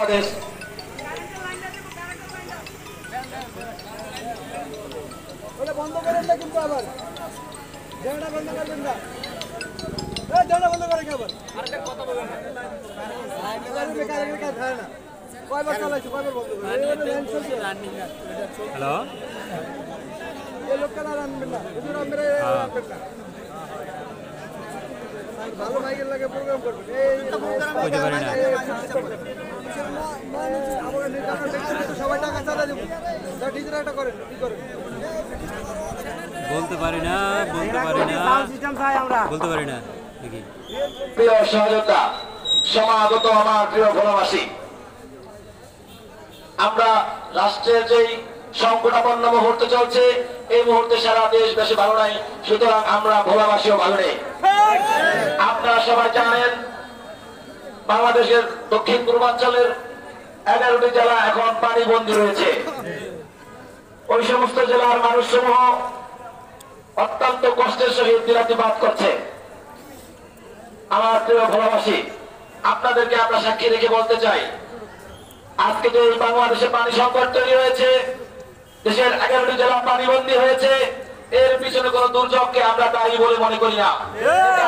বাংলাদেশ। বন্ধ করেন না কিন্তু আবার জায়গাটা বন্ধ করবেন না। জায়গাটা বন্ধ করেন আবার না কয়বার চালাইছো কয়বার বন্ধ করে হ্যালো এই লোকটা আর আনবেন না আনবেন না ভালো মাইকের লাগে প্রোগ্রাম করবেন সবাই টাকা চালা দেবো ডিজেল একটা করেন কি করেন বলতে পারি না দেখি প্রিয় সহযোদ্ধা সমাগত আমার প্রিয় ভোলাবাসী, আমরা রাষ্ট্রের যেই সংকটাপন্ন মুহূর্ত চলছে এই মুহূর্তে সারা দেশ বেশি ভালো নাই, সুতরাং আমরা ভোলাবাসীও ভালো নেই। আপনারা সবাই জানেন বাংলাদেশের দক্ষিণ পূর্বাঞ্চলের 11টি জেলা এখন পানিবন্দী রয়েছে। ওই সমস্ত জেলার মানুষ সমূহ অত্যন্ত কষ্টের সহিত দিনাতিপাত করছে। আমার প্রিয় ভোলাবাসী, আপনাদেরকে আমরা সাক্ষী রেখে বলতে চাই, আজকে যে বাংলাদেশে পানি সংকট তৈরি হয়েছে, দেশের 11টি জেলা পানিবন্দী হয়েছে, এর পিছনে কোন দুর্যোগকে আমরা দায়ী বলে মনে করি না।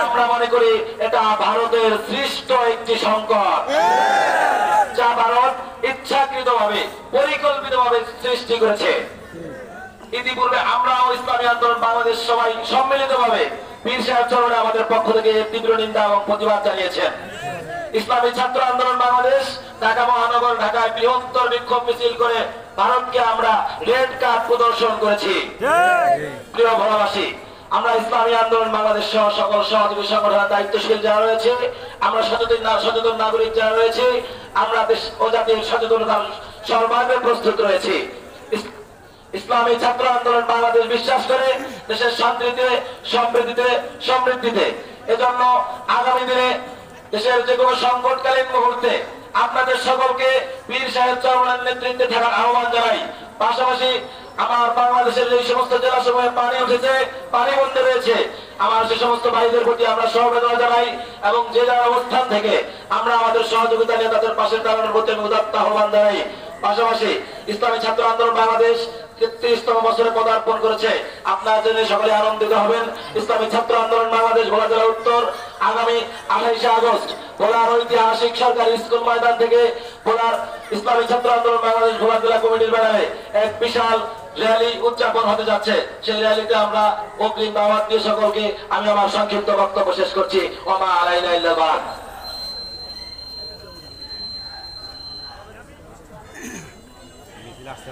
আমরা মনে করি এটা ভারতের সৃষ্ট একটি সংকট, যা ভারত ইচ্ছাকৃতভাবে পরিকল্পিতভাবে সৃষ্টি করেছে। ইতিপূর্বে আমরাও ইসলামী আন্দোলন বাংলাদেশ সবাই সম্মিলিতভাবে পীর সাহেব চরণে আমাদের পক্ষ থেকে তীব্র নিন্দা এবং প্রতিবাদ জানিয়েছেন। ইসলামী ছাত্র আন্দোলন বাংলাদেশ ঢাকা মহানগর ঢাকায় বৃহত্তর বিক্ষোভ মিছিল করে ভারতকে আমরা রেড কার্ড প্রদর্শন করেছি। প্রিয় ভোলাবাসী, আমরা ইসলামী আন্দোলন বাংলাদেশ সহ সকল সহযোগী সংগঠনের দায়িত্বশীল যারা রয়েছে, আমরা সচেতন নাগরিক যারা রয়েছে, আমরা দেশ ও জাতির সচেতনতার সর্বাগ্রে প্রস্তুত রয়েছি। ইসলামী ছাত্র আন্দোলন বাংলাদেশ বিশ্বাস করে দেশের শান্তিতে, সম্প্রীতিতে, সমৃদ্ধিতে। এজন্য আগামী দিনে দেশের যে কোনো সংকটকালীন মুহূর্তে আপনাদের সকলকে পীর সাহেব চরণের নেতৃত্বে থাকার আহ্বান জানাই। পাশাপাশি আমার বাংলাদেশের যে সমস্ত জেলা সমূহে পানি উঠেছে, পানি বন্ধ রয়েছে, আমার সে সমস্ত ভাইদের প্রতি আমরা সমবেদনা জানাই এবং যে যার অবস্থান থেকে আমরা আমাদের সহযোগিতা নিয়ে তাদের পাশে দাঁড়ানোর প্রতি আমি উদাত্ত আহ্বান জানাই। পাশাপাশি ইসলামী ছাত্র আন্দোলন বাংলাদেশ 33তম বছরে পদার্পণ করেছে। আপনারা জেনে সকলে আনন্দিত হবেন। ইসলামী ছাত্র আন্দোলন বাংলাদেশ ভোলা জেলা উত্তর আগামী 28শে আগস্ট ভোলার ঐতিহাসিক সরকারি স্কুল ময়দান থেকে ভোলার ইসলামী ছাত্র আন্দোলন বাংলাদেশ ভোলা জেলা কমিটির ব্যানারে এক বিশাল র্যালি উদযাপন হতে যাচ্ছে। সেই র্যালিতে আমরা অগ্রিম দাওয়াত দিয়ে সকলকে আমি আমার সংক্ষিপ্ত বক্তব্য শেষ করছি। ওমা আলাইনা ইল্লাল বালাগ। আসতে